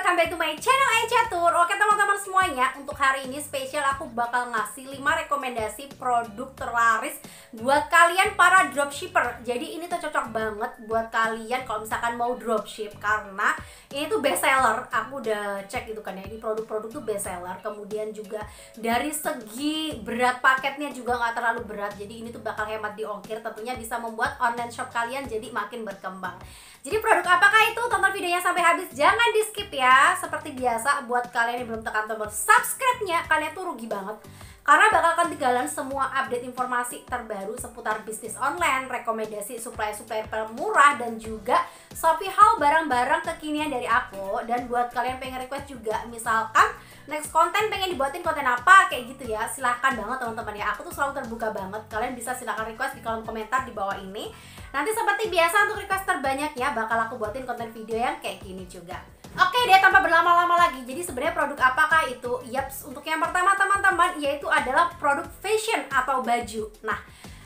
welcome back to my channel Catur. Oke teman-teman semuanya, untuk hari ini spesial aku bakal ngasih 5 rekomendasi produk terlaris buat kalian para dropshipper. Jadi ini tuh cocok banget buat kalian kalau misalkan mau dropship, karena ini tuh best seller. Aku udah cek gitu kan ya, ini produk-produk tuh best seller. Kemudian juga dari segi berat paketnya juga nggak terlalu berat, jadi ini tuh bakal hemat di ongkir. Tentunya bisa membuat online shop kalian jadi makin berkembang. Jadi produk apakah itu? Tonton videonya sampai habis, jangan di skip ya. Seperti biasa, buat kalian yang belum tekan tombol subscribe-nya, kalian tuh rugi banget, karena bakal ketinggalan semua update informasi terbaru seputar bisnis online, rekomendasi supplier-supplier murah, dan juga Shopee haul barang-barang kekinian dari aku. Dan buat kalian pengen request juga, misalkan next konten pengen dibuatin konten apa kayak gitu ya, silahkan banget teman-teman ya. Aku tuh selalu terbuka banget, kalian bisa silahkan request di kolom komentar di bawah ini. Nanti seperti biasa untuk request terbanyaknya bakal aku buatin konten video yang kayak gini juga. Oke deh, tanpa berlama-lama lagi, jadi sebenarnya produk apakah itu? Yaps, untuk yang pertama teman-teman, yaitu adalah produk fashion atau baju. Nah,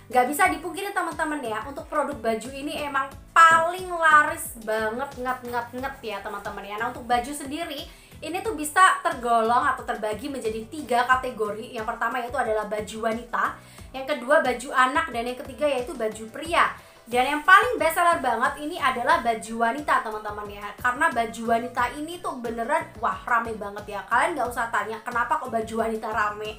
gak bisa dipungkiri teman-teman ya, untuk produk baju ini emang paling laris banget, nget ya teman-teman ya. Nah, untuk baju sendiri ini tuh bisa tergolong atau terbagi menjadi 3 kategori. Yang pertama yaitu adalah baju wanita, yang kedua baju anak, dan yang ketiga yaitu baju pria. Dan yang paling best seller banget ini adalah baju wanita teman-teman ya, karena baju wanita ini tuh beneran wah rame banget ya. Kalian nggak usah tanya kenapa kok baju wanita rame,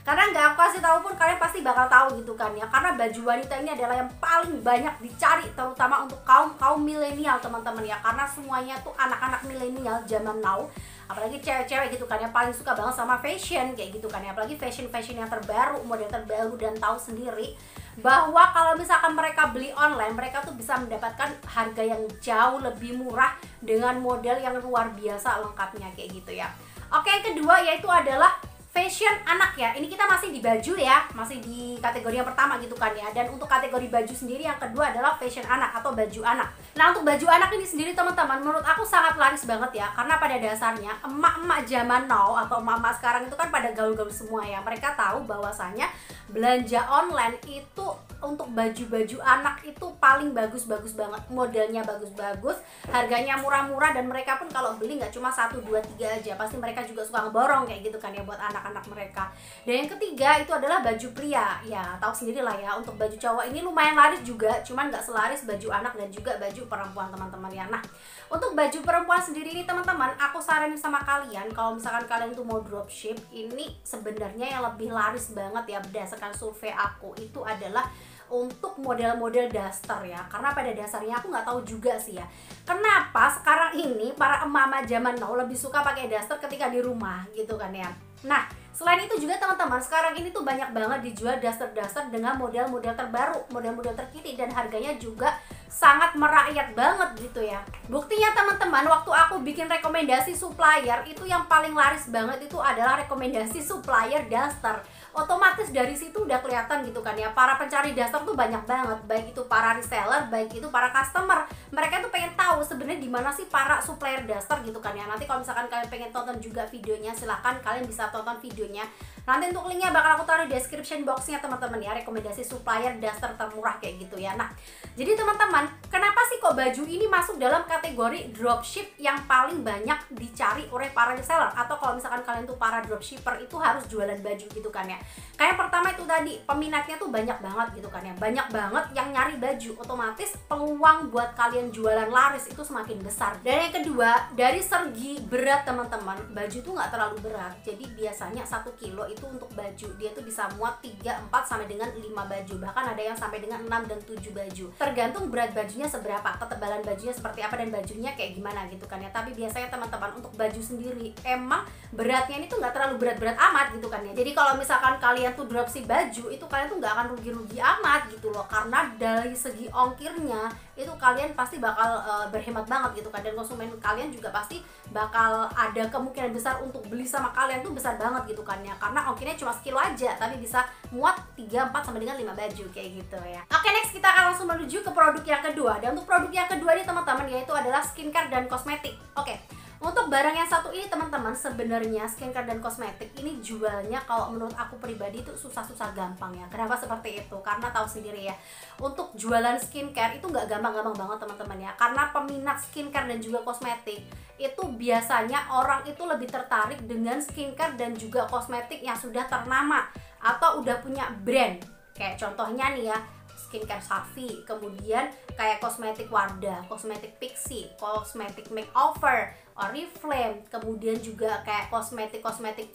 karena nggak aku kasih tahu pun kalian pasti bakal tahu gitu kan ya. Karena baju wanita ini adalah yang paling banyak dicari, terutama untuk kaum milenial teman-teman ya, karena semuanya tuh anak-anak milenial zaman now, apalagi cewek-cewek gitu kan ya, paling suka banget sama fashion kayak gitu kan ya, apalagi fashion yang terbaru, model terbaru. Dan tahu sendiri bahwa kalau misalkan mereka beli online, mereka tuh bisa mendapatkan harga yang jauh lebih murah dengan model yang luar biasa lengkapnya kayak gitu ya. Oke, yang kedua yaitu adalah fashion anak ya. Ini kita masih di baju ya, masih di kategori yang pertama gitu kan ya. Dan untuk kategori baju sendiri yang kedua adalah fashion anak atau baju anak. Nah, untuk baju anak ini sendiri teman-teman, menurut aku sangat laris banget ya, karena pada dasarnya emak-emak zaman now atau emak-emak sekarang itu kan pada gaul-gaul semua ya. Mereka tahu bahwasanya belanja online itu untuk baju-baju anak itu paling bagus-bagus banget, modelnya bagus-bagus, harganya murah-murah, dan mereka pun kalau beli nggak cuma 1, 2, 3 aja, pasti mereka juga suka ngeborong kayak gitu kan ya buat anak-anak mereka. Dan yang ketiga itu adalah baju pria. Ya tahu sendiri lah ya, untuk baju cowok ini lumayan laris juga, cuman nggak selaris baju anak dan juga baju perempuan teman-teman ya. Nah, untuk baju perempuan sendiri ini teman-teman, aku saranin sama kalian kalau misalkan kalian tuh mau dropship, ini sebenarnya yang lebih laris banget ya berdasarkan survei aku itu adalah untuk model-model daster ya. Karena pada dasarnya aku nggak tahu juga sih ya, kenapa sekarang ini para emak-emak zaman now lebih suka pakai daster ketika di rumah gitu kan ya. Nah, selain itu juga teman-teman, sekarang ini tuh banyak banget dijual daster-daster dengan model-model terbaru, model-model terkini, dan harganya juga sangat merakyat banget gitu ya. Buktinya teman-teman, waktu aku bikin rekomendasi supplier, itu yang paling laris banget itu adalah rekomendasi supplier daster. Otomatis dari situ udah kelihatan gitu kan ya, para pencari daster tuh banyak banget, baik itu para reseller, baik itu para customer. Mereka tuh pengen tahu sebenarnya di mana sih para supplier daster gitu kan ya. Nanti kalau misalkan kalian pengen tonton juga videonya, silahkan kalian bisa tonton videonya. Nanti untuk linknya bakal aku taruh di description boxnya teman-teman ya, rekomendasi supplier daster termurah kayak gitu ya. Nah, jadi teman-teman, kenapa sih kok baju ini masuk dalam kategori dropship yang paling banyak dicari oleh para reseller? Atau kalau misalkan kalian tuh para dropshipper itu harus jualan baju gitu kan ya. Kayak yang pertama itu tadi, peminatnya tuh banyak banget gitu kan ya, banyak banget yang nyari baju, otomatis peluang buat kalian jualan laris itu semakin besar. Dan yang kedua, dari segi berat teman-teman, baju tuh nggak terlalu berat. Jadi biasanya 1 kilo itu untuk baju dia tuh bisa muat 3, 4 sampai dengan 5 baju, bahkan ada yang sampai dengan 6 dan 7 baju, tergantung berat bajunya seberapa, ketebalan bajunya seperti apa, dan bajunya kayak gimana gitu kan ya. Tapi biasanya teman-teman untuk baju sendiri emang beratnya ini tuh nggak terlalu berat-berat amat gitu kan ya. Jadi kalau misalkan kalian tuh dropship baju, itu kalian tuh nggak akan rugi-rugi amat gitu loh, karena dari segi ongkirnya itu kalian pasti bakal berhemat banget gitu kan, dan konsumen kalian juga pasti bakal ada kemungkinan besar untuk beli sama kalian tuh besar banget gitu kan ya, karena ongkirnya cuma sekilo aja tapi bisa muat 3, 4 sampai dengan 5 baju kayak gitu ya. Oke, next kita akan langsung menuju ke produk yang kedua. Dan untuk produk yang kedua ini teman-teman, yaitu adalah skincare dan kosmetik. Oke, untuk barang yang satu ini teman-teman, sebenarnya skincare dan kosmetik ini jualnya kalau menurut aku pribadi itu susah-susah gampang ya. Kenapa seperti itu? Karena tahu sendiri ya, untuk jualan skincare itu nggak gampang-gampang banget teman-teman ya, karena peminat skincare dan juga kosmetik itu biasanya orang itu lebih tertarik dengan skincare dan juga kosmetik yang sudah ternama atau udah punya brand. Kayak contohnya nih ya, skincare Safi, kemudian kayak kosmetik Wardah, kosmetik Pixi, kosmetik makeover, Oriflame, kemudian juga kayak kosmetik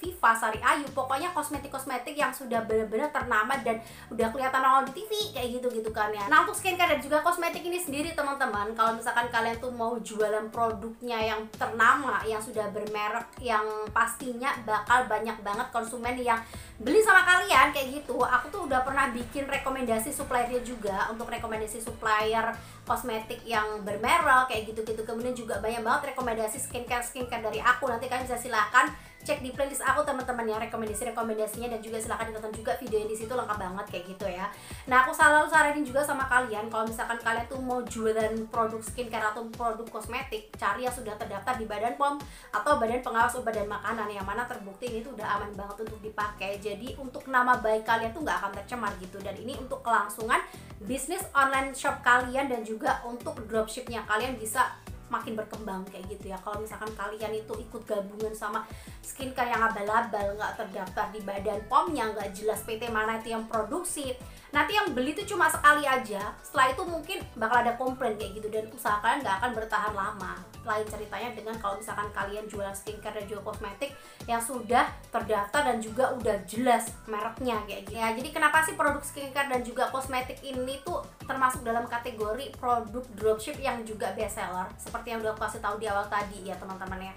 Viva, Sari Ayu. Pokoknya kosmetik yang sudah benar-benar ternama dan udah kelihatan nongol di TV kayak gitu kan ya. Nah, untuk skincare dan juga kosmetik ini sendiri teman-teman, kalau misalkan kalian tuh mau jualan produknya yang ternama, yang sudah bermerek, yang pastinya bakal banyak banget konsumen yang beli sama kalian kayak gitu, aku tuh udah pernah bikin rekomendasi suppliernya juga, untuk rekomendasi supplier kosmetik yang bermerek kayak gitu-gitu. Kemudian juga banyak banget rekomendasi skincare dari aku. Nanti kalian bisa silahkan cek di playlist aku teman-teman ya, rekomendasinya, dan juga silahkan ditonton juga video yang di situ, lengkap banget kayak gitu ya. Nah, aku selalu saranin juga sama kalian, kalau misalkan kalian tuh mau jualan produk skincare atau produk kosmetik, cari yang sudah terdaftar di Badan POM atau Badan Pengawas Obat dan Makanan, yang mana terbukti ini tuh udah aman banget untuk dipakai. Jadi untuk nama baik kalian tuh nggak akan tercemar gitu. Dan ini untuk kelangsungan bisnis online shop kalian dan juga untuk dropshipnya kalian bisa makin berkembang kayak gitu ya. Kalau misalkan kalian itu ikut gabungan sama skincare yang abal-abal, nggak terdaftar di Badan POM-nya, nggak jelas PT mana itu yang produksi, nanti yang beli itu cuma sekali aja, setelah itu mungkin bakal ada komplain kayak gitu, dan usaha kalian nggak akan bertahan lama. Lain ceritanya dengan kalau misalkan kalian jualan skincare dan juga kosmetik yang sudah terdaftar dan juga udah jelas mereknya kayak gitu ya. Jadi kenapa sih produk skincare dan juga kosmetik ini tuh termasuk dalam kategori produk dropship yang juga best seller, seperti yang udah aku kasih tahu di awal tadi ya teman-teman ya.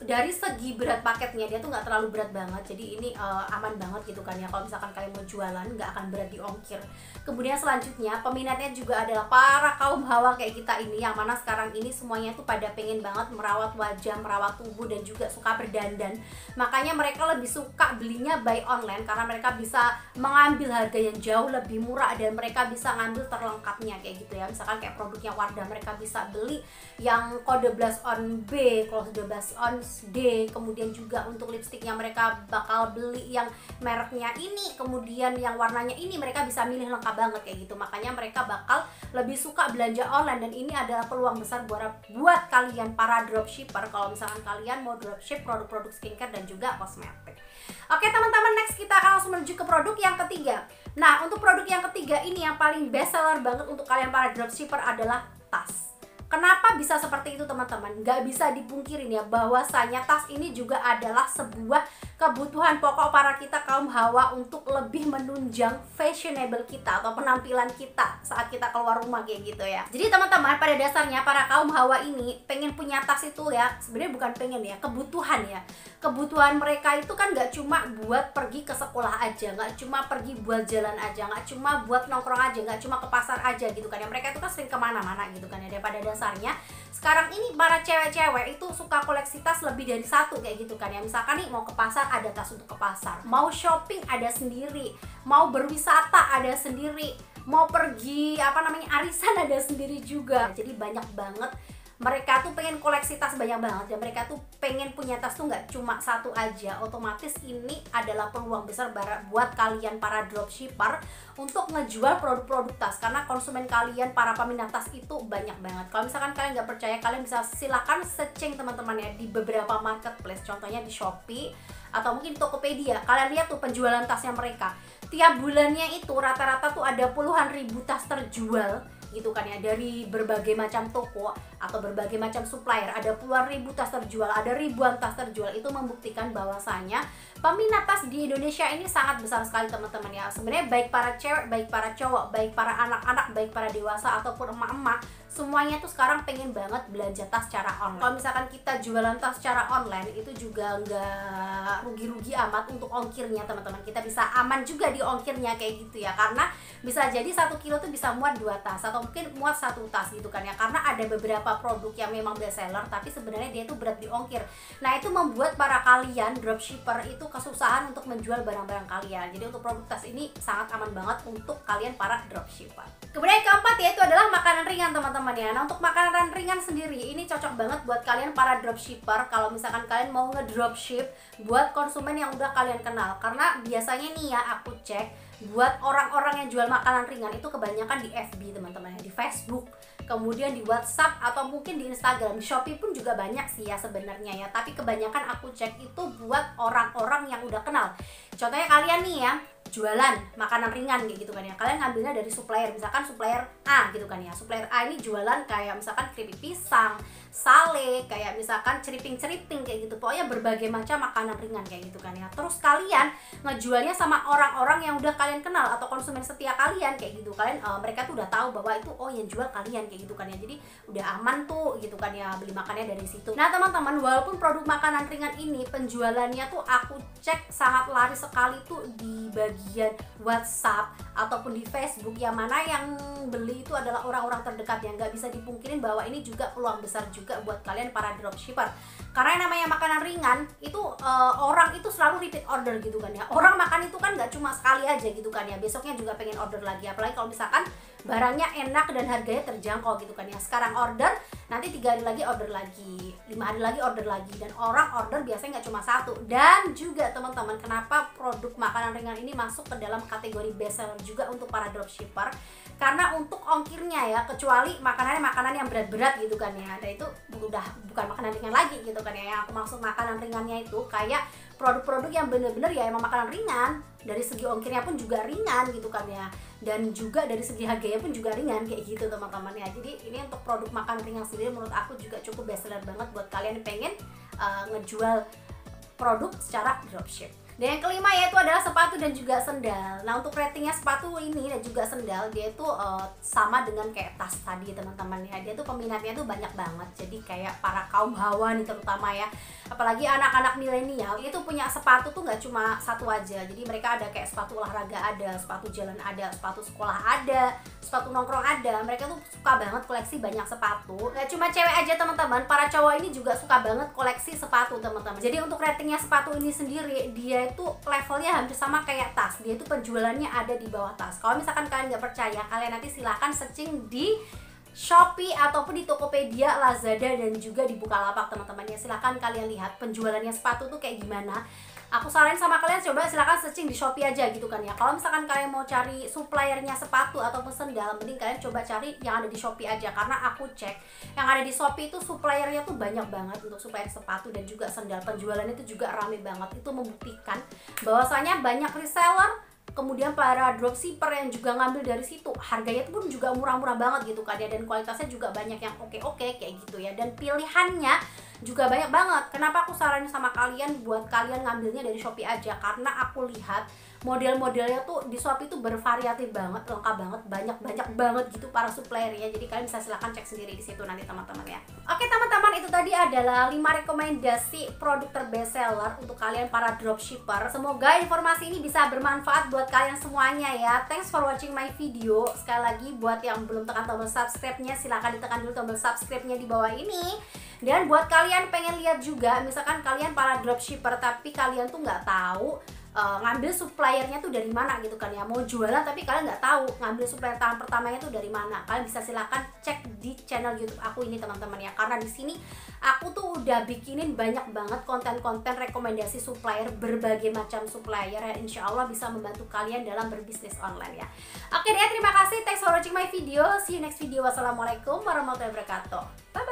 Dari segi berat paketnya dia tuh nggak terlalu berat banget, jadi ini aman banget gitu kan ya. Kalau misalkan kalian mau jualan nggak akan berat di ongkir. Kemudian selanjutnya peminatnya juga adalah para kaum hawa kayak kita ini, yang mana sekarang ini semuanya tuh pada pengen banget merawat wajah, merawat tubuh, dan juga suka berdandan. Makanya mereka lebih suka belinya by online karena mereka bisa mengambil harga yang jauh lebih murah dan mereka bisa ngambil terlengkapnya kayak gitu ya. Misalkan kayak produknya Wardah, mereka bisa beli yang kode Blush on B, kode Blush on D, kemudian juga untuk lipstiknya mereka bakal beli yang mereknya ini, kemudian yang warnanya ini, mereka bisa milih lengkap banget kayak gitu. Makanya mereka bakal lebih suka belanja online, dan ini adalah peluang besar buat kalian para dropshipper kalau misalkan kalian mau dropship produk-produk skincare dan juga kosmetik. Oke teman-teman, next kita akan langsung menuju ke produk yang ketiga. Nah, untuk produk yang ketiga ini yang paling best seller banget untuk kalian para dropshipper adalah tas. Kenapa bisa seperti itu teman-teman? Gak bisa dipungkirin ya bahwasanya tas ini juga adalah sebuah kebutuhan pokok para kita kaum hawa untuk lebih menunjang fashionable kita atau penampilan kita saat kita keluar rumah kayak gitu ya. Jadi teman-teman, pada dasarnya para kaum hawa ini pengen punya tas itu ya, sebenarnya bukan pengen ya, kebutuhan ya. Kebutuhan mereka itu kan gak cuma buat pergi ke sekolah aja, gak cuma pergi buat jalan aja, gak cuma buat nongkrong aja, gak cuma ke pasar aja gitu kan ya. Mereka itu kan sering kemana-mana gitu kan ya. Daripada dasarnya sekarang ini para cewek-cewek itu suka koleksi tas lebih dari satu kayak gitu kan ya. Misalkan nih mau ke pasar ada tas untuk ke pasar, mau shopping ada sendiri, mau berwisata ada sendiri, mau pergi arisan ada sendiri juga. Jadi banyak banget mereka tuh pengen koleksi tas banyak banget, dan mereka tuh pengen punya tas tuh nggak cuma satu aja. Otomatis ini adalah peluang besar buat kalian para dropshipper untuk ngejual produk-produk tas, karena konsumen kalian para peminat tas itu banyak banget. Kalau misalkan kalian nggak percaya, kalian bisa silakan searching teman-teman ya di beberapa marketplace, contohnya di Shopee atau mungkin Tokopedia. Kalian lihat tuh penjualan tasnya mereka, tiap bulannya itu rata-rata tuh ada puluhan ribu tas terjual gitu kan ya, dari berbagai macam toko atau berbagai macam supplier. Ada puluhan ribu tas terjual, ada ribuan tas terjual. Itu membuktikan bahwasanya peminat tas di Indonesia ini sangat besar sekali teman-teman ya. Sebenarnya baik para cewek, baik para cowok, baik para anak-anak, baik para dewasa ataupun emak-emak, semuanya tuh sekarang pengen banget belanja tas secara online. Kalau misalkan kita jualan tas secara online itu juga nggak rugi-rugi amat untuk ongkirnya teman-teman. Kita bisa aman juga di ongkirnya kayak gitu ya, karena bisa jadi 1 kilo tuh bisa muat 2 tas atau mungkin muat 1 tas gitu kan ya. Karena ada beberapa produk yang memang best seller tapi sebenarnya dia itu berat di ongkir. Nah, itu membuat para kalian dropshipper itu kesusahan untuk menjual barang-barang kalian. Jadi untuk produk tas ini sangat aman banget untuk kalian para dropshipper. Kemudian yang keempat yaitu adalah makanan ringan teman-teman ya. Nah, untuk makanan ringan sendiri ini cocok banget buat kalian para dropshipper kalau misalkan kalian mau ngedropship buat konsumen yang udah kalian kenal. Karena biasanya nih ya, aku cek buat orang-orang yang jual makanan ringan itu kebanyakan di FB teman-teman ya, di Facebook. kemudian di WhatsApp atau mungkin di Instagram. Di Shopee pun juga banyak sih ya sebenarnya ya, tapi kebanyakan aku cek itu buat orang-orang yang udah kenal. Contohnya kalian nih ya, jualan makanan ringan kayak gitu kan ya, kalian ngambilnya dari supplier, misalkan supplier A gitu kan ya. Supplier A ini jualan kayak misalkan keripik pisang, sale, kayak misalkan ceriping-ceriping kayak gitu, pokoknya berbagai macam makanan ringan kayak gitu kan ya. Terus kalian ngejualnya sama orang-orang yang udah kalian kenal atau konsumen setia kalian kayak gitu. Kalian mereka tuh udah tahu bahwa itu oh yang jual kalian kayak gitu kan ya, jadi udah aman tuh gitu kan ya, beli makannya dari situ. Nah teman-teman, walaupun produk makanan ringan ini penjualannya tuh aku cek sangat laris sekali tuh di bagian WhatsApp ataupun di Facebook, yang mana yang beli itu adalah orang-orang terdekat, yang nggak bisa dipungkirin bahwa ini juga peluang besar juga buat kalian para dropshipper. Karena yang namanya makanan ringan itu orang itu selalu repeat order gitu kan ya. Orang makan itu kan nggak cuma sekali aja gitu kan ya, besoknya juga pengen order lagi. Apalagi kalau misalkan barangnya enak dan harganya terjangkau gitu kan ya. Sekarang order, nanti 3 hari lagi order lagi, 5 hari lagi order lagi, dan orang order biasanya nggak cuma satu. Dan juga teman-teman, kenapa produk makanan ringan ini masuk ke dalam kategori bestseller juga untuk para dropshipper? Karena untuk ongkirnya ya, kecuali makanan yang berat-berat gitu kan ya, dan itu udah bukan makanan ringan lagi gitu kan ya. Yang aku maksud makanan ringannya itu kayak produk-produk yang bener-bener ya emang makanan ringan, dari segi ongkirnya pun juga ringan gitu kan ya, dan juga dari segi harganya pun juga ringan kayak gitu teman-teman ya. Jadi ini untuk produk makanan ringan sendiri menurut aku juga cukup bestseller banget buat kalian yang pengen ngejual produk secara dropship. Dan yang kelima yaitu adalah sepatu dan juga sendal. Nah untuk ratingnya sepatu ini dan juga sendal, dia itu sama dengan kayak tas tadi teman-teman ya. Dia tuh peminatnya tuh banyak banget. Jadi kayak para kaum hawa nih terutama ya, apalagi anak-anak milenial itu punya sepatu tuh nggak cuma satu aja. Jadi mereka ada kayak sepatu olahraga ada, sepatu jalan ada, sepatu sekolah ada, sepatu nongkrong ada. Mereka tuh suka banget koleksi banyak sepatu. Nggak cuma cewek aja teman-teman, para cowok ini juga suka banget koleksi sepatu teman-teman. Jadi untuk ratingnya sepatu ini sendiri, dia itu levelnya hampir sama kayak tas. Dia itu penjualannya ada di bawah tas. Kalau misalkan kalian nggak percaya, kalian nanti silahkan searching di Shopee ataupun di Tokopedia, Lazada, dan juga di Bukalapak teman-teman ya. Silahkan kalian lihat penjualannya sepatu tuh kayak gimana. Aku saranin sama kalian coba silahkan searching di Shopee aja gitu kan ya. Kalau misalkan kalian mau cari suppliernya sepatu ataupun sendal, mending kalian coba cari yang ada di Shopee aja. Karena aku cek yang ada di Shopee itu suppliernya tuh banyak banget untuk supplier sepatu dan juga sendal. Penjualannya itu juga rame banget. Itu membuktikan bahwasanya banyak reseller, kemudian para dropshipper yang juga ngambil dari situ. Harganya pun juga murah-murah banget gitu kan ya, dan kualitasnya juga banyak yang oke-oke kayak gitu ya, dan pilihannya juga banyak banget. Kenapa aku saranin sama kalian buat kalian ngambilnya dari Shopee aja? Karena aku lihat model-modelnya tuh di Shopee tuh bervariatif banget, lengkap banget, banyak banget gitu para suppliernya. Jadi kalian bisa silahkan cek sendiri di situ nanti teman-teman ya. Oke teman-teman, itu tadi adalah 5 rekomendasi produk terbestseller untuk kalian para dropshipper. Semoga informasi ini bisa bermanfaat buat kalian semuanya ya. Thanks for watching my video. Sekali lagi buat yang belum tekan tombol subscribe-nya, silahkan ditekan dulu tombol subscribe-nya di bawah ini. Dan buat kalian pengen lihat juga, misalkan kalian para dropshipper tapi kalian tuh nggak tahu ngambil suppliernya tuh dari mana gitu kan ya, mau jualan tapi kalian nggak tahu ngambil supplier tahap pertamanya tuh dari mana, kalian bisa silakan cek di channel YouTube aku ini teman-teman ya. Karena di sini aku tuh udah bikinin banyak banget konten-konten rekomendasi supplier, berbagai macam supplier yang insya Allah bisa membantu kalian dalam berbisnis online ya. Oke deh, terima kasih, thanks for watching my video, see you next video, wassalamualaikum warahmatullahi wabarakatuh, bye bye.